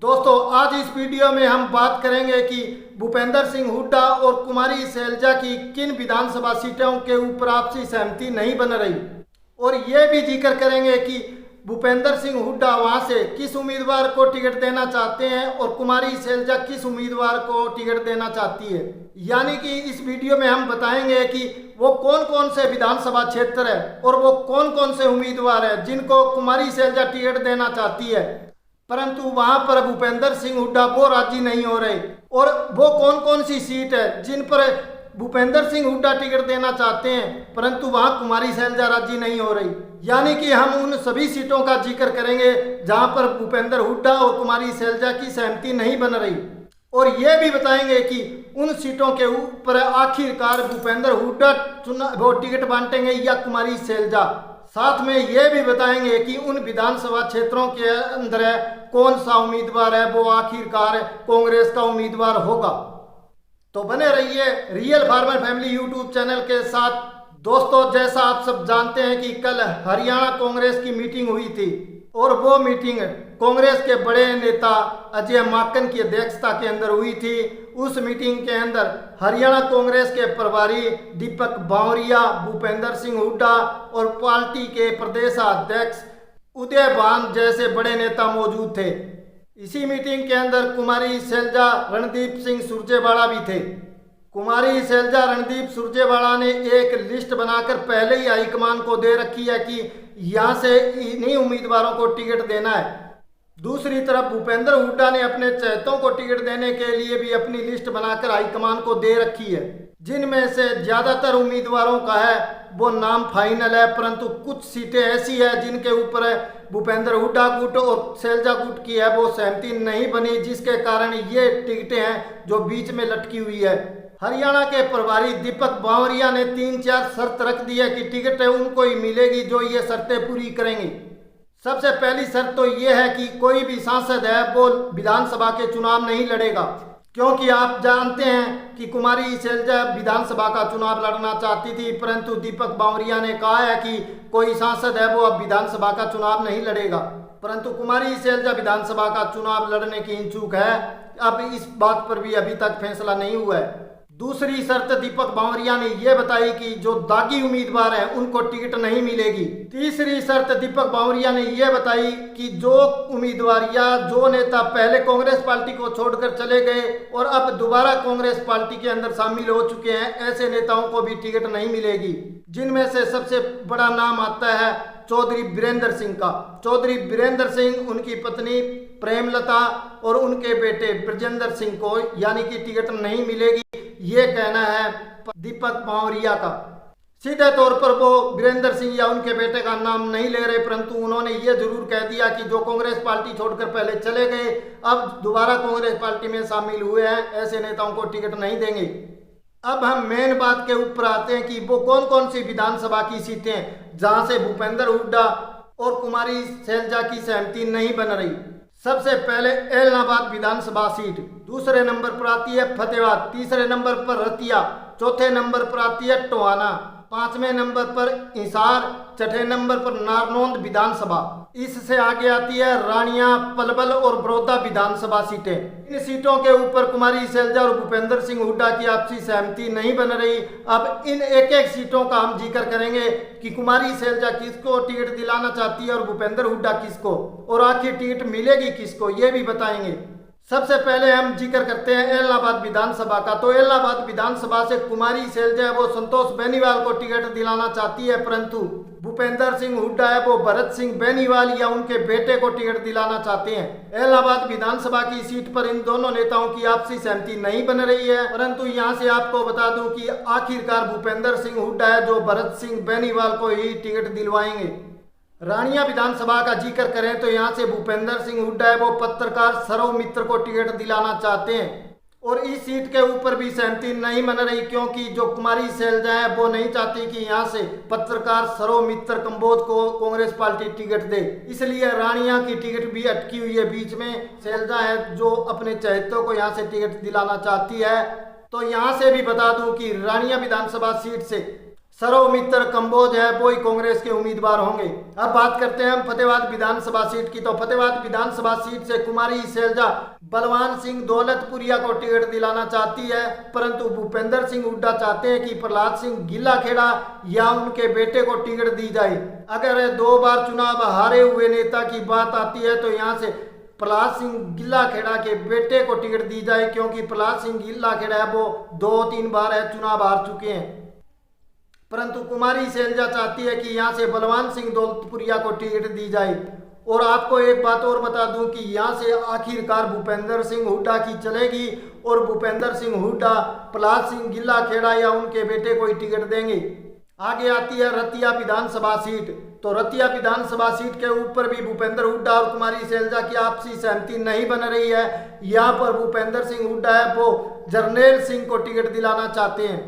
दोस्तों आज इस वीडियो में हम बात करेंगे कि भूपेंद्र सिंह हुड्डा और कुमारी शैलजा की किन विधानसभा सीटों के ऊपर आपसी सहमति नहीं बन रही, और ये भी जिक्र करेंगे कि भूपेंद्र सिंह हुड्डा वहां से किस उम्मीदवार को टिकट देना चाहते हैं और कुमारी शैलजा किस उम्मीदवार को टिकट देना चाहती है। यानी कि इस वीडियो में हम बताएंगे कि वो कौन कौन से विधानसभा क्षेत्र है और वो कौन कौन से उम्मीदवार है जिनको कुमारी शैलजा टिकट देना चाहती है, परंतु वहां पर भूपेंद्र सिंह हुड्डा वो राजी नहीं हो रहे, और वो कौन कौन सी सीट है जिन पर भूपेंद्र सिंह हुड्डा टिकट देना चाहते हैं परंतु वहां कुमारी शैलजा राजी नहीं हो रही। यानी कि हम उन सभी सीटों का जिक्र करेंगे जहां पर भूपेंद्र हुड्डा और कुमारी शैलजा की सहमति नहीं बन रही, और ये भी बताएंगे कि उन सीटों के ऊपर आखिरकार भूपेंद्र हुड्डा वो टिकट बांटेंगे या कुमारी शैलजा। साथ में ये भी बताएंगे कि उन विधानसभा क्षेत्रों के अंदर कौन सा उम्मीदवार है वो आखिरकार कांग्रेस का उम्मीदवार होगा। तो बने रहिए real farmer family YouTube channel के साथ। दोस्तों जैसा आप सब जानते हैं कि कल हरियाणा कांग्रेस की मीटिंग हुई थी, और वो मीटिंग कांग्रेस के बड़े नेता अजय माकन की अध्यक्षता के अंदर हुई थी। उस मीटिंग के अंदर हरियाणा कांग्रेस के प्रभारी दीपक बावरिया, भूपेंद्र सिंह हुड्डा और पार्टी के प्रदेश अध्यक्ष उदय भान जैसे बड़े नेता मौजूद थे। इसी मीटिंग के अंदर कुमारी शैलजा, रणदीप सिंह सुरजेवाला भी थे। कुमारी शैलजा, रणदीप सुरजेवाला ने एक लिस्ट बनाकर पहले ही हाईकमान को दे रखी है कि यहाँ से इन्हीं उम्मीदवारों को टिकट देना है। दूसरी तरफ भूपेंद्र हुड्डा ने अपने चहेतों को टिकट देने के लिए भी अपनी लिस्ट बनाकर हाईकमान को दे रखी है, जिनमें से ज्यादातर उम्मीदवारों का है वो नाम फाइनल है, परंतु कुछ सीटें ऐसी है जिनके ऊपर भूपेंद्र हुड्डा गुट और शैलजा गुट की है वो सहमति नहीं बनी, जिसके कारण ये टिकटें हैं जो बीच में लटकी हुई है। हरियाणा के प्रभारी दीपक बावरिया ने 3-4 शर्त रख दी है कि टिकट उनको ही मिलेगी जो ये शर्तें पूरी करेंगी। सबसे पहली शर्त तो ये है कि कोई भी सांसद है वो विधानसभा के चुनाव नहीं लड़ेगा, क्योंकि आप जानते हैं कि कुमारी शैलजा विधानसभा का चुनाव लड़ना चाहती थी, परंतु दीपक बावरिया ने कहा है कि कोई सांसद है वो अब विधानसभा का चुनाव नहीं लड़ेगा, परंतु कुमारी शैलजा विधानसभा का चुनाव लड़ने की इच्छुक है। अब इस बात पर भी अभी तक फैसला नहीं हुआ है। दूसरी शर्त दीपक बावरिया ने यह बताई कि जो दागी उम्मीदवार हैं उनको टिकट नहीं मिलेगी। तीसरी शर्त दीपक बावरिया ने यह बताई कि जो उम्मीदवार या जो नेता पहले कांग्रेस पार्टी को छोड़कर चले गए और अब दोबारा कांग्रेस पार्टी के अंदर शामिल हो चुके हैं, ऐसे नेताओं को भी टिकट नहीं मिलेगी, जिनमें से सबसे बड़ा नाम आता है चौधरी वीरेंद्र सिंह का। चौधरी वीरेंद्र सिंह, उनकी पत्नी प्रेमलता और उनके बेटे ब्रजेंद्र सिंह को यानी कि टिकट नहीं मिलेगी, ये कहना है दीपक बावरिया का। सीधे तौर पर वो वीरेंद्र सिंह या उनके बेटे का नाम नहीं ले रहे, परंतु उन्होंने ये जरूर कह दिया कि जो कांग्रेस पार्टी छोड़कर पहले चले गए अब दोबारा कांग्रेस पार्टी में शामिल हुए हैं, ऐसे नेताओं को टिकट नहीं देंगे। अब हम मेन बात के ऊपर आते हैं कि वो कौन कौन सी विधानसभा की सीटें जहां से भूपेंद्र हुड्डा और कुमारी शैलजा की सहमति नहीं बन रही। सबसे पहले एलनाबाद विधानसभा सीट, दूसरे नंबर पर आती है फतेहाबाद, तीसरे नंबर पर रतिया, चौथे नंबर पर आती है टोहाना, पांचवें नंबर पर हिसार, छठे नंबर पर नारनौंद विधानसभा। इससे आगे आती है रानिया, पलवल और बड़ौदा विधानसभा सीटें। इन सीटों के ऊपर कुमारी शैलजा और भूपेंद्र सिंह हुड्डा की आपसी सहमति नहीं बन रही। अब इन एक एक सीटों का हम जिक्र करेंगे कि कुमारी शैलजा किसको टिकट दिलाना चाहती है और भूपेंद्र हुड्डा किसको, और आखिर टिकट मिलेगी किसको ये भी बताएंगे। सबसे पहले हम जिक्र करते हैं इलाहाबाद विधानसभा का। तो इलाहाबाद विधानसभा से कुमारी शैलजा वो संतोष बेनीवाल को टिकट दिलाना चाहती है, परंतु भूपेंद्र सिंह हुड्डा है वो भरत सिंह बेनीवाल या उनके बेटे को टिकट दिलाना चाहते हैं। इलाहाबाद विधानसभा की सीट पर इन दोनों नेताओं की आपसी सहमति नहीं बन रही है, परंतु यहाँ से आपको बता दूं कि आखिरकार भूपेंद्र सिंह हुड्डा है जो भरत सिंह बेनीवाल को ही टिकट दिलवाएंगे। रानिया विधानसभा का जिक्र करें तो यहाँ से भूपेंद्र सिंह हुड्डा है वो पत्रकार सरव मित्र को टिकट दिलाना चाहते हैं, और इस सीट के ऊपर भी सहमति नहीं बन रही, क्योंकि जो कुमारी शैलजा है वो नहीं चाहती कि यहाँ से पत्रकार सरव मित्र कंबोज को कांग्रेस पार्टी टिकट दे, इसलिए रानिया की टिकट भी अटकी हुई है बीच में। शैलजा है जो अपने चहेतों को यहाँ से टिकट दिलाना चाहती है। तो यहाँ से भी बता दूं कि रानिया विधानसभा सीट से सर्वमित्र कंबोज है वो ही कांग्रेस के उम्मीदवार होंगे। अब बात करते हैं हम फतेहाबाद विधानसभा सीट की। तो फतेहाबाद विधानसभा सीट से कुमारी शैलजा बलवान सिंह दौलतपुरिया को टिकट दिलाना चाहती है, परंतु भूपेंद्र सिंह हुड्डा चाहते हैं कि प्रहलाद सिंह गिल्लाखेड़ा या उनके बेटे को टिकट दी जाए। अगर 2 बार चुनाव हारे हुए नेता की बात आती है तो यहाँ से प्रहलाद सिंह गिल्लाखेड़ा के बेटे को टिकट दी जाए, क्योंकि प्रहलाद सिंह गिल्लाखेड़ा है वो 2-3 बार है चुनाव हार चुके हैं। परंतु कुमारी शैलजा चाहती है कि यहाँ से बलवान सिंह दौलतपुरिया को टिकट दी जाए। और आपको एक बात और बता दूं कि यहाँ से आखिरकार भूपेंद्र सिंह हुड्डा की चलेगी और भूपेंद्र सिंह हुड्डा प्रहलाद सिंह गिल्लाखेड़ा या उनके बेटे को ही टिकट देंगे। आगे आती है रतिया विधानसभा सीट। तो रतिया विधानसभा सीट के ऊपर भी भूपेंद्र हुड्डा और कुमारी शैलजा की आपसी सहमति नहीं बन रही है। यहाँ पर भूपेंद्र सिंह हुड्डा है वो जरनैल सिंह को टिकट दिलाना चाहते हैं।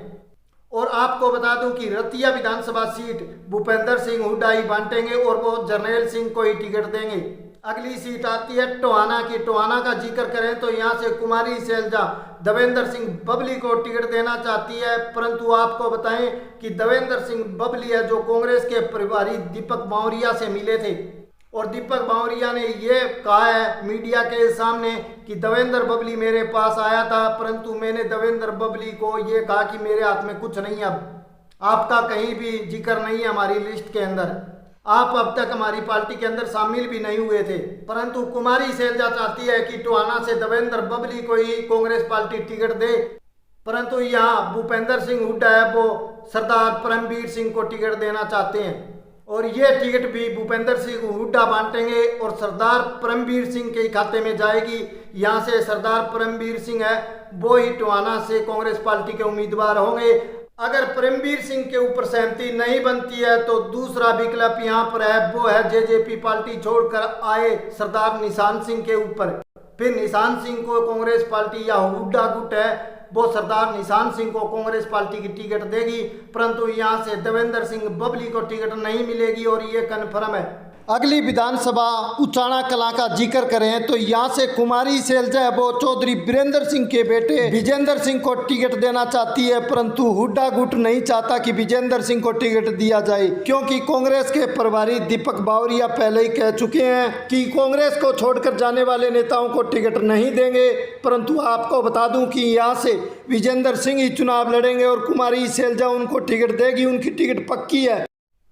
और आपको बता दूं कि रतिया विधानसभा सीट भूपेंद्र सिंह हुड्डा ही बांटेंगे और वो जरनैल सिंह को ही टिकट देंगे। अगली सीट आती है टोहाना की। टोहाना का जिक्र करें तो यहाँ से कुमारी शैलजा देवेंद्र सिंह बबली को टिकट देना चाहती है, परंतु आपको बताएं कि देवेंद्र सिंह बबली है जो कांग्रेस के प्रभारी दीपक बावरिया से मिले थे और दीपक बावरिया ने ये कहा है मीडिया के सामने कि देवेंद्र बबली मेरे पास आया था, परंतु मैंने देवेंद्र बबली को ये कहा कि मेरे हाथ में कुछ नहीं है, अब आपका कहीं भी जिक्र नहीं है हमारी लिस्ट के अंदर, आप अब तक हमारी पार्टी के अंदर शामिल भी नहीं हुए थे। परंतु कुमारी शैलजा चाहती है कि टोहाना से देवेंद्र बबली को ही कांग्रेस पार्टी टिकट दे, परंतु यहाँ भूपेंद्र सिंह हुड्डा है वो सरदार परमवीर सिंह को टिकट देना चाहते हैं और ये टिकट भी भूपेंद्र सिंह हुड्डा बांटेंगे और सरदार परमवीर सिंह के खाते में जाएगी। यहाँ से सरदार परमवीर सिंह है वो ही टोहाना से कांग्रेस पार्टी के उम्मीदवार होंगे। अगर परमवीर सिंह के ऊपर सहमति नहीं बनती है तो दूसरा विकल्प यहाँ पर है वो है जेजेपी पार्टी छोड़कर आए सरदार निशान सिंह के ऊपर। फिर निशान सिंह को कांग्रेस पार्टी या हुड्डा गुट है वो सरदार निशान सिंह को कांग्रेस पार्टी की टिकट देगी, परंतु यहाँ से देवेंद्र सिंह बबली को टिकट नहीं मिलेगी और ये कन्फर्म है। अगली विधानसभा उचाना कला का जिक्र करें तो यहाँ से कुमारी शैलजा है वो चौधरी वीरेंद्र सिंह के बेटे विजेंद्र सिंह को टिकट देना चाहती है, परंतु हुड्डा गुट नहीं चाहता कि विजेंद्र सिंह को टिकट दिया जाए, क्योंकि कांग्रेस के प्रभारी दीपक बावरिया पहले ही कह चुके हैं कि कांग्रेस को छोड़कर जाने वाले नेताओं को टिकट नहीं देंगे। परंतु आपको बता दूं कि यहाँ से विजेंद्र सिंह ही चुनाव लड़ेंगे और कुमारी शैलजा उनको टिकट देगी, उनकी टिकट पक्की है।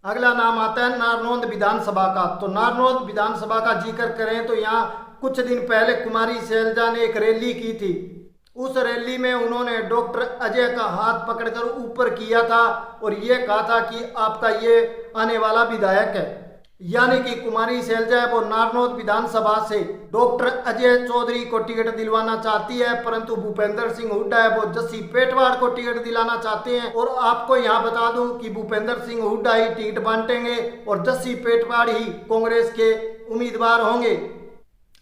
अगला नाम आता है नारनौंद विधानसभा का। तो नारनौंद विधानसभा का जिक्र करें तो यहाँ कुछ दिन पहले कुमारी शैलजा ने एक रैली की थी। उस रैली में उन्होंने डॉक्टर अजय का हाथ पकड़कर ऊपर किया था और ये कहा था कि आपका ये आने वाला विधायक है, यानी कि कुमारी शैलजा है वो नारनौंद विधानसभा से डॉक्टर अजय चौधरी को टिकट दिलवाना चाहती है, परंतु भूपेंद्र सिंह हुड्डा है वो जस्सी पेटवाड़ को टिकट दिलाना चाहते हैं। और आपको यहाँ बता दूं कि भूपेंद्र सिंह हुड्डा ही टिकट बांटेंगे और जस्सी पेटवाड़ ही कांग्रेस के उम्मीदवार होंगे।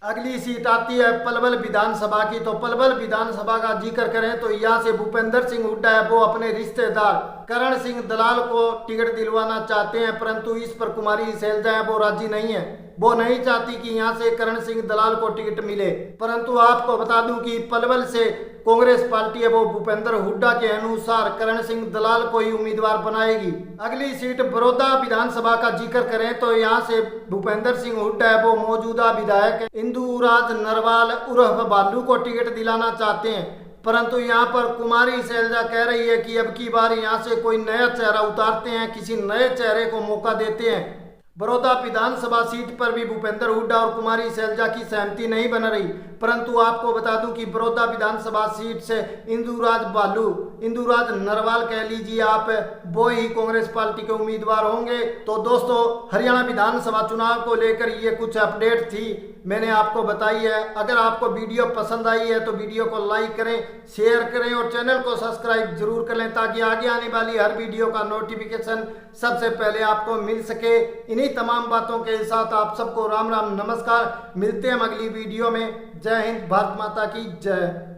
अगली सीट आती है पलवल विधानसभा की। तो पलवल विधानसभा का जिक्र करें तो यहाँ से भूपेंद्र सिंह हुड्डा है वो अपने रिश्तेदार करण सिंह दलाल को टिकट दिलवाना चाहते हैं, परंतु इस पर कुमारी शैलजा है वो राजी नहीं है। वो नहीं चाहती कि यहाँ से करण सिंह दलाल को टिकट मिले। परंतु आपको बता दूं कि पलवल से कांग्रेस पार्टी है वो भूपेंद्र हुड्डा के अनुसार करण सिंह दलाल को ही उम्मीदवार बनाएगी। अगली सीट बड़ौदा विधानसभा का जिक्र करें तो यहाँ से भूपेंद्र सिंह हुड्डा है वो मौजूदा विधायक इंदुराज नरवाल उर्फ बालू को टिकट दिलाना चाहते हैं, परंतु यहाँ पर कुमारी शैलजा कह रही है कि अब की बार यहाँ से कोई नया चेहरा उतारते हैं, किसी नए चेहरे को मौका देते हैं। बड़ौदा विधानसभा सीट पर भी भूपेंद्र हुड्डा और कुमारी शैलजा की सहमति नहीं बन रही, परंतु आपको बता दूं कि बड़ौदा विधानसभा सीट से इंदुराज नरवाल कह लीजिए आप, वो ही कांग्रेस पार्टी के उम्मीदवार होंगे। तो दोस्तों हरियाणा विधानसभा चुनाव को लेकर ये कुछ अपडेट थी, मैंने आपको बताई है। अगर आपको वीडियो पसंद आई है तो वीडियो को लाइक करें, शेयर करें और चैनल को सब्सक्राइब जरूर कर लें ताकि आगे आने वाली हर वीडियो का नोटिफिकेशन सबसे पहले आपको मिल सके। इन्हीं तमाम बातों के साथ आप सबको राम राम नमस्कार। मिलते हैं हम अगली वीडियो में। जय हिंद, भारत माता की जय।